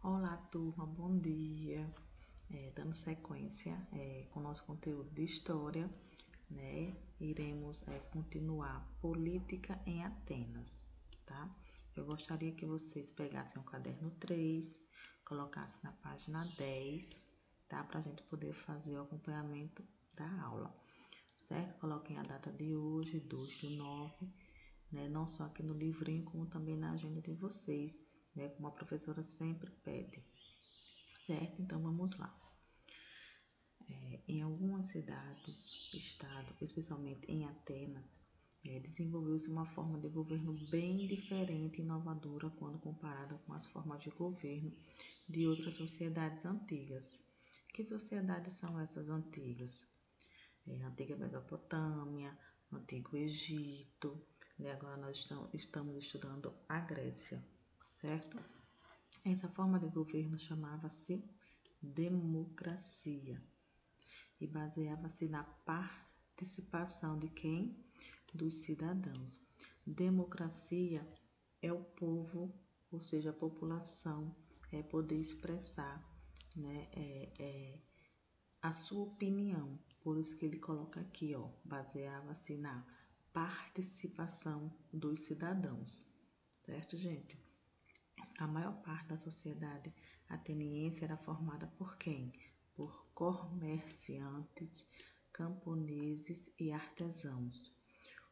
Olá, turma, bom dia. Dando sequência com o nosso conteúdo de história, né? Iremos continuar política em Atenas, tá? Eu gostaria que vocês pegassem o caderno 3, colocassem na página 10, tá? Para a gente poder fazer o acompanhamento da aula, certo? Coloquem a data de hoje, 2/9, né? Não só aqui no livrinho, como também na agenda de vocês, né? Como a professora sempre pede, certo? Então, vamos lá. Em algumas cidades, estado, especialmente em Atenas, desenvolveu-se uma forma de governo bem diferente e inovadora quando comparada com as formas de governo de outras sociedades antigas. Que sociedades são essas antigas? Antiga Mesopotâmia, Antigo Egito, né? Agora nós estamos estudando a Grécia, certo? Essa forma de governo chamava-se democracia e baseava-se na participação de quem? Dos cidadãos. Democracia é o povo, ou seja, a população, poder expressar, né, a sua opinião. Por isso que ele coloca aqui, ó, baseava-se na participação dos cidadãos, certo, gente? A maior parte da sociedade ateniense era formada por quem? Por comerciantes, camponeses e artesãos.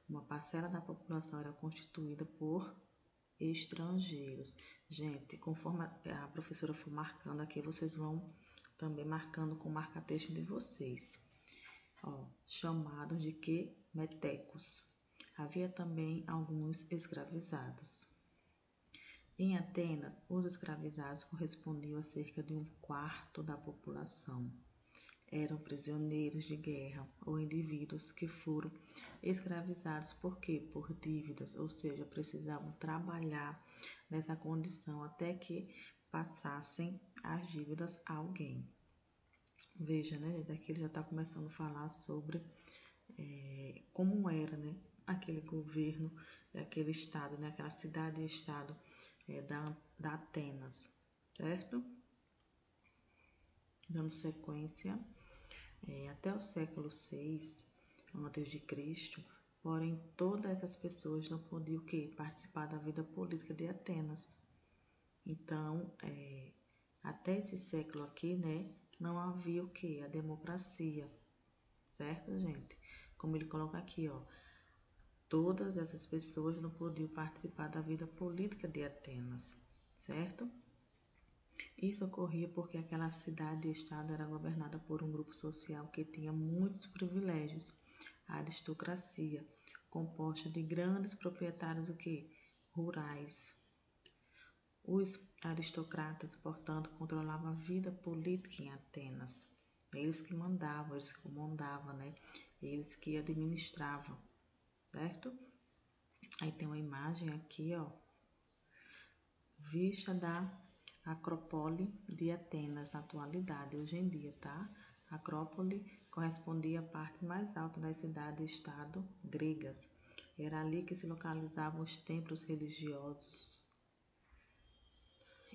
Uma parcela da população era constituída por estrangeiros. Gente, conforme a professora for marcando aqui, vocês vão também marcando com o marca-texto de vocês. Ó, chamados de que? Metecos. Havia também alguns escravizados. Em Atenas, os escravizados correspondiam a cerca de 1/4 da população. Eram prisioneiros de guerra ou indivíduos que foram escravizados por quê? Por dívidas, ou seja, precisavam trabalhar nessa condição até que passassem as dívidas a alguém. Veja, né? Daqui ele já está começando a falar sobre como era, né? Aquele governo, aquele estado, né? Aquela cidade e estado da Atenas, certo? Dando sequência, até o século VI a.C., porém todas essas pessoas não podiam o quê? Participar da vida política de Atenas. Então, até esse século aqui, né, não havia o quê? A democracia, certo, gente? Como ele coloca aqui, ó, todas essas pessoas não podiam participar da vida política de Atenas, certo? Isso ocorria porque aquela cidade e estado era governada por um grupo social que tinha muitos privilégios, a aristocracia, composta de grandes proprietários rurais. Os aristocratas, portanto, controlavam a vida política em Atenas. Eles que mandavam, eles que comandavam, né? Eles que administravam, certo? Aí tem uma imagem aqui, ó, vista da Acrópole de Atenas na atualidade, hoje em dia, tá? A Acrópole correspondia à parte mais alta das cidades-estado gregas. Era ali que se localizavam os templos religiosos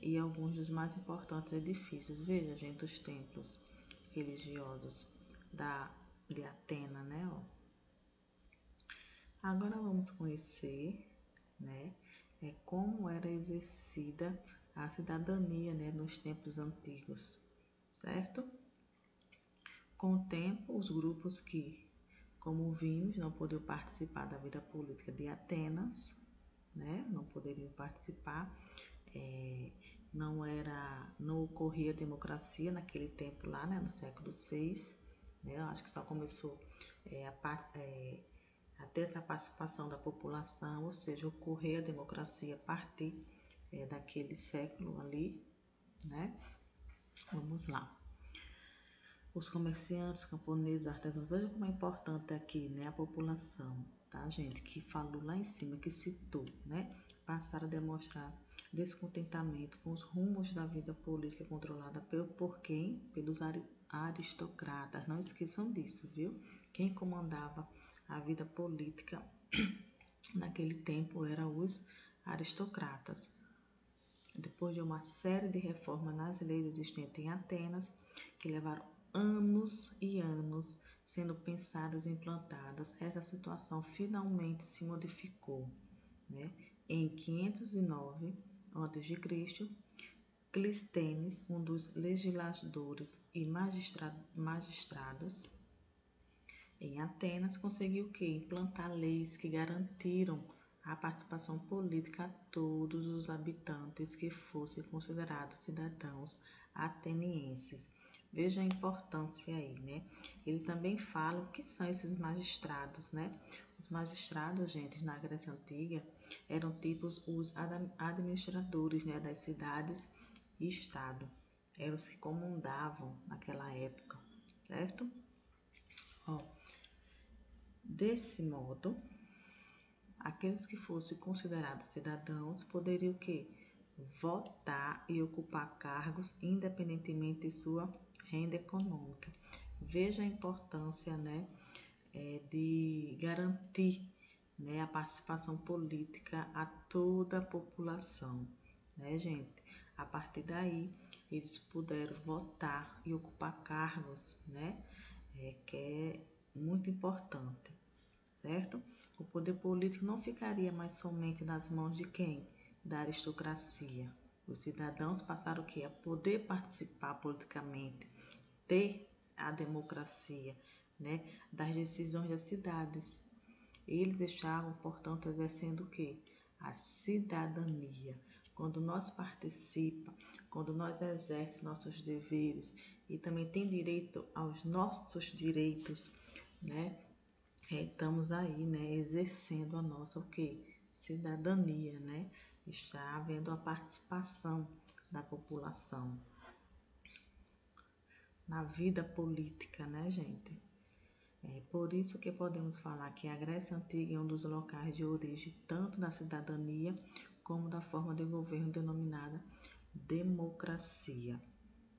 e alguns dos mais importantes edifícios. Veja, gente, os templos religiosos de Atenas, né? Ó. Agora vamos conhecer, né, como era exercida a cidadania, né, nos tempos antigos, certo? Com o tempo, os grupos que, como vimos, não podiam participar da vida política de Atenas, né, não poderiam participar, não ocorria democracia naquele tempo lá, né, no século VI, né, eu acho que só começou a ter essa participação da população, ou seja, ocorrer a democracia a partir daquele século ali, né? Vamos lá. Os comerciantes, camponeses, artesãos, veja como é importante aqui, né? A população, tá, gente? Que falou lá em cima, que citou, né? Passaram a demonstrar descontentamento com os rumos da vida política controlada por quem? Pelos aristocratas. Não esqueçam disso, viu? Quem comandava a vida política naquele tempo eram os aristocratas. depois de uma série de reformas nas leis existentes em Atenas, que levaram anos e anos sendo pensadas e implantadas, essa situação finalmente se modificou, né? Em 509 a.C., Clístenes, um dos legisladores e magistrados em Atenas, conseguiu implantar leis que garantiram a participação política a todos os habitantes que fossem considerados cidadãos atenienses. Veja a importância aí, né? Ele também fala o que são esses magistrados, né? Os magistrados, gente, na Grécia Antiga, eram tipos os administradores, né, das cidades e estado. Eram os que comandavam naquela época, certo? Ó, desse modo, aqueles que fossem considerados cidadãos poderiam votar e ocupar cargos independentemente de sua renda econômica. Veja a importância, né, de garantir, né, a participação política a toda a população, né, gente? A partir daí, eles puderam votar e ocupar cargos, né, que é muito importante, certo? O poder político não ficaria mais somente nas mãos de quem? Da aristocracia. Os cidadãos passaram a poder participar politicamente, ter a democracia, né, das decisões das cidades. Eles estavam, portanto, exercendo a cidadania. Quando nós participamos, quando nós exercemos nossos deveres e também tem direito aos nossos direitos, né? Estamos aí, né, exercendo a nossa cidadania, né? Está havendo a participação da população na vida política, né, gente? É por isso que podemos falar que a Grécia Antiga é um dos locais de origem tanto da cidadania como da forma de governo denominada democracia,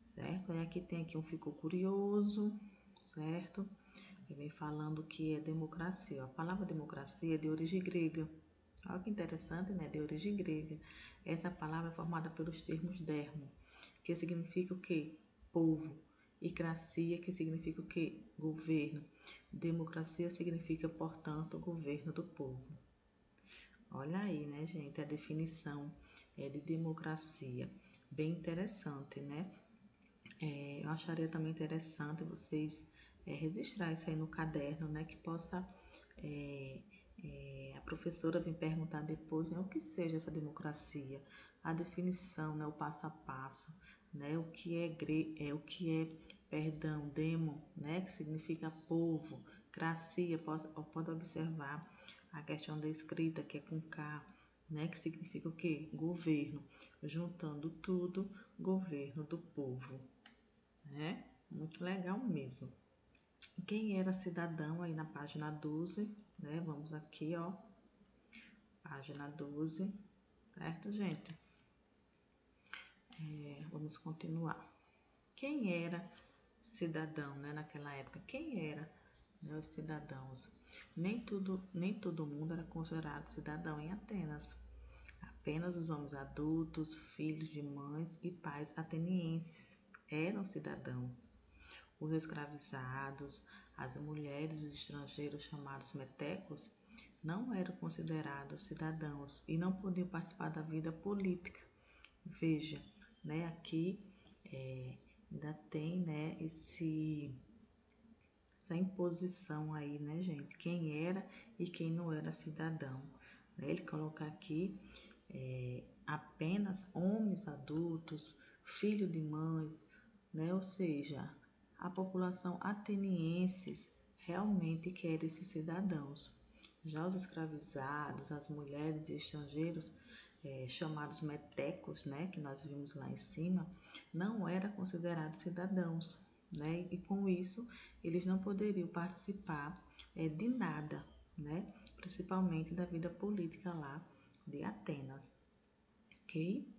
certo? E aqui tem um ficou curioso, certo? E vem falando que é democracia. A palavra democracia é de origem grega. Olha que interessante, né? De origem grega. Essa palavra é formada pelos termos dermo, que significa povo. E cracia, que significa governo. Democracia significa, portanto, governo do povo. Olha aí, né, gente, a definição de democracia. Bem interessante, né? Eu acharia também interessante vocês registrar isso aí no caderno, né? Que possa a professora vir perguntar depois, né, o que seja essa democracia, a definição, né, o passo a passo, né, perdão, demo, né, que significa povo, cracia, pode observar a questão da escrita, que é com K, né, que significa governo, juntando tudo, governo do povo, né? Muito legal mesmo. Quem era cidadão aí na página 12, né? Vamos aqui, ó, página 12, certo, gente? Vamos continuar. Quem era cidadão, né, naquela época? Quem era, né, os cidadãos? Nem todo mundo era considerado cidadão em Atenas. Apenas os homens adultos, filhos de mães e pais atenienses eram cidadãos. Os escravizados, as mulheres e os estrangeiros chamados metecos não eram considerados cidadãos e não podiam participar da vida política. Veja, né, aqui ainda tem, né, essa imposição aí, né, gente? Quem era e quem não era cidadão. Né? Ele coloca aqui apenas homens adultos, filhos de mães, né? Ou seja, a população atenienses realmente quer esses cidadãos. Já os escravizados, as mulheres e estrangeiros, chamados metecos, né, que nós vimos lá em cima, não eram considerados cidadãos, né, e com isso eles não poderiam participar de nada, né, principalmente da vida política lá de Atenas, ok?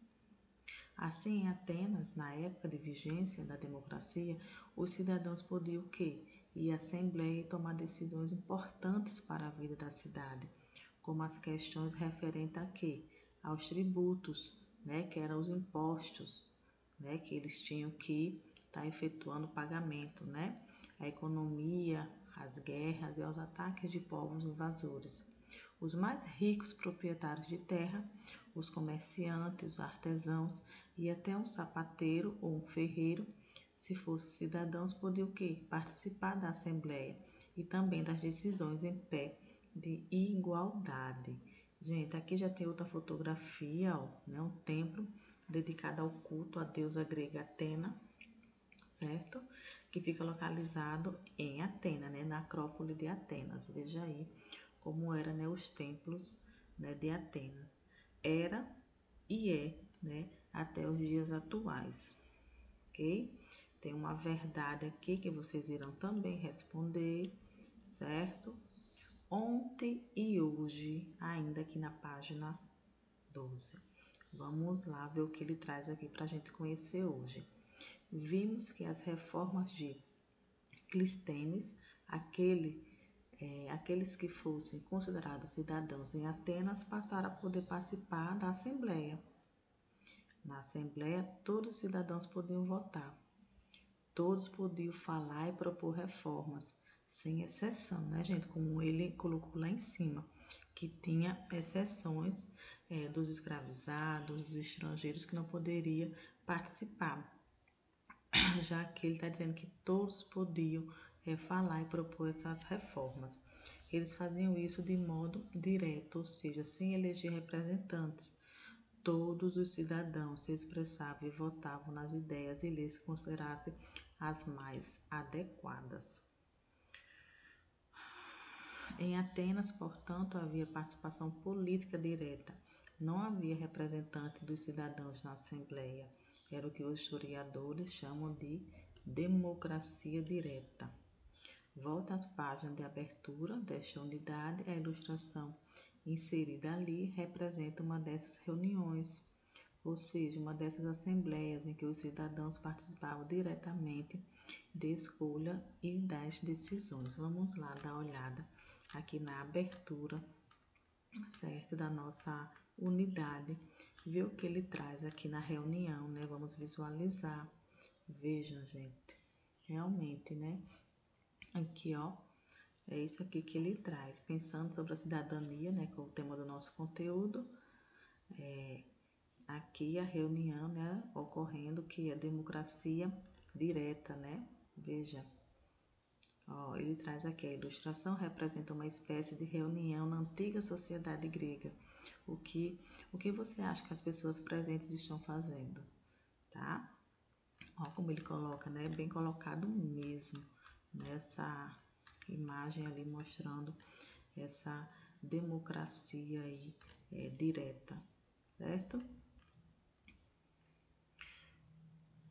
Assim, em Atenas, na época de vigência da democracia, os cidadãos podiam ir à Assembleia e tomar decisões importantes para a vida da cidade, como as questões referentes aos tributos, né, que eram os impostos, né, que eles tinham que estar efetuando pagamento, né, a economia, as guerras e os ataques de povos invasores. Os mais ricos proprietários de terra, os comerciantes, os artesãos e até um sapateiro ou um ferreiro, se fossem cidadãos, podiam o quê? Participar da Assembleia e também das decisões em pé de igualdade. Gente, aqui já tem outra fotografia, ó, né? Um templo dedicado ao culto à deusa grega Atena, certo? Que fica localizado em Atena, né? Na Acrópole de Atenas. Veja aí como era, né? Os templos, né? De Atenas. Era e é, né? Até os dias atuais, ok? Tem uma verdade aqui que vocês irão também responder, certo? Ontem e hoje, ainda aqui na página 12. Vamos lá ver o que ele traz aqui para a gente conhecer hoje. Vimos que as reformas de Clístenes, aqueles que fossem considerados cidadãos em Atenas, passaram a poder participar da Assembleia. Na Assembleia, todos os cidadãos podiam votar. Todos podiam falar e propor reformas, sem exceção, né, gente? Como ele colocou lá em cima, que tinha exceções dos escravizados, dos estrangeiros que não poderiam participar, já que ele está dizendo que todos podiam falar e propor essas reformas. Eles faziam isso de modo direto, ou seja, sem eleger representantes. Todos os cidadãos se expressavam e votavam nas ideias e leis que considerassem as mais adequadas. Em Atenas, portanto, havia participação política direta. Não havia representante dos cidadãos na Assembleia. Era o que os historiadores chamam de democracia direta. Volta às páginas de abertura desta unidade. A ilustração inserida ali representa uma dessas reuniões, ou seja, uma dessas assembleias em que os cidadãos participavam diretamente de escolha e das decisões. Vamos lá dar uma olhada aqui na abertura, certo, da nossa unidade, ver o que ele traz aqui na reunião, né? Vamos visualizar. Vejam, gente, realmente, né? Aqui, ó, é isso aqui que ele traz, pensando sobre a cidadania, né? Que é o tema do nosso conteúdo. Aqui a reunião, né? Ocorrendo, que é a democracia direta, né? Veja. Ó, ele traz aqui a ilustração, representa uma espécie de reunião na antiga sociedade grega. O que você acha que as pessoas presentes estão fazendo, tá? Ó, como ele coloca, né? Bem colocado mesmo, nessa imagem ali mostrando essa democracia aí direta, certo?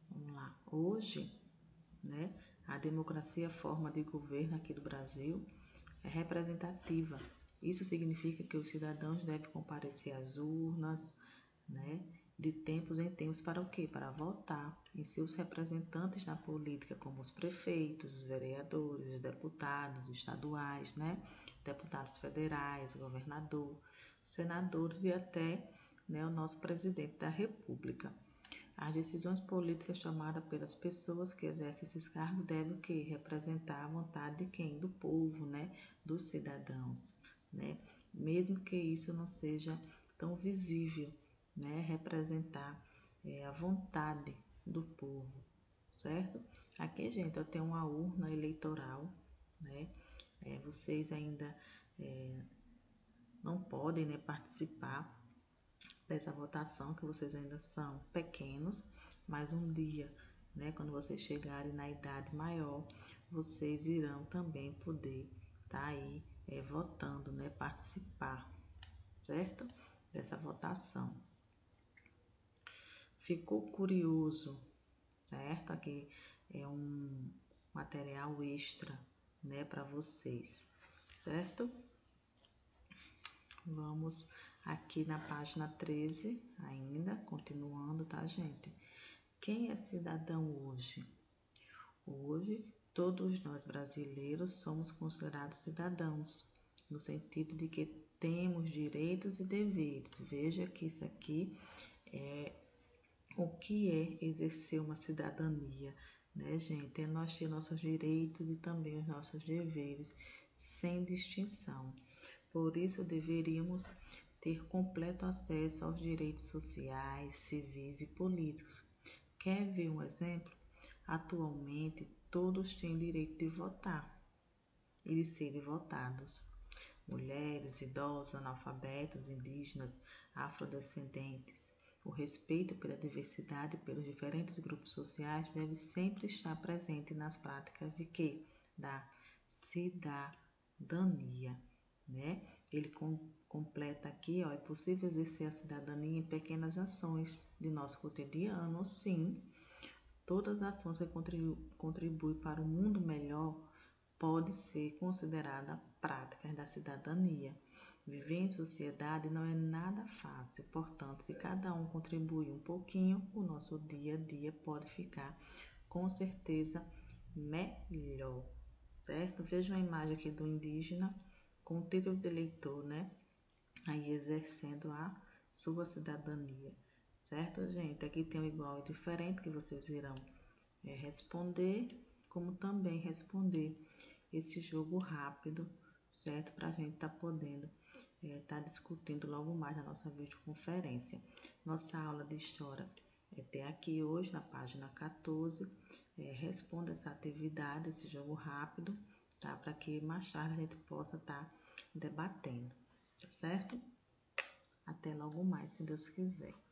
Vamos lá. Hoje, né? A democracia, forma de governo aqui do Brasil, é representativa. Isso significa que os cidadãos devem comparecer às urnas, né, de tempos em tempos para o quê? Para votar em seus representantes na política, como os prefeitos, os vereadores, os deputados estaduais, né, deputados federais, governador, senadores e até, né, o nosso presidente da República. As decisões políticas tomadas pelas pessoas que exercem esses cargos devem o quê? Representar a vontade de quem? Do povo, né? Dos cidadãos, né? Mesmo que isso não seja tão visível, né? Representar a vontade do povo, certo? Aqui, gente, eu tenho uma urna eleitoral, né? Vocês ainda não podem, né, participar dessa votação, que vocês ainda são pequenos, mas um dia, né, quando vocês chegarem na idade maior, vocês irão também poder estar aí votando, né, participar, certo? Dessa votação. Ficou curioso, certo? Aqui é um material extra, né, para vocês, certo? Vamos aqui na página 13, ainda, continuando, tá, gente? Quem é cidadão hoje? Hoje, todos nós brasileiros somos considerados cidadãos, no sentido de que temos direitos e deveres. Veja que isso aqui O que é exercer uma cidadania, né, gente? É nós ter nossos direitos e também os nossos deveres, sem distinção. Por isso, deveríamos ter completo acesso aos direitos sociais, civis e políticos. Quer ver um exemplo? Atualmente, todos têm direito de votar e de serem votados. Mulheres, idosos, analfabetos, indígenas, afrodescendentes. O respeito pela diversidade e pelos diferentes grupos sociais deve sempre estar presente nas práticas de quê? Da cidadania, né? Ele completa aqui, ó, é possível exercer a cidadania em pequenas ações de nosso cotidiano, sim. Todas as ações que contribuem para um mundo melhor pode ser considerada práticas da cidadania. Viver em sociedade não é nada fácil, portanto, se cada um contribuir um pouquinho, o nosso dia a dia pode ficar com certeza melhor, certo? Veja uma imagem aqui do indígena com o título de eleitor, né? Aí exercendo a sua cidadania, certo, gente? Aqui tem um igual e diferente que vocês irão responder, como também responder esse jogo rápido, certo? Para a gente estar podendo estar discutindo logo mais na nossa videoconferência. Nossa aula de história é até aqui hoje, na página 14. Responda essa atividade, esse jogo rápido, tá? Para que mais tarde a gente possa estar debatendo, tá certo? Até logo mais, se Deus quiser.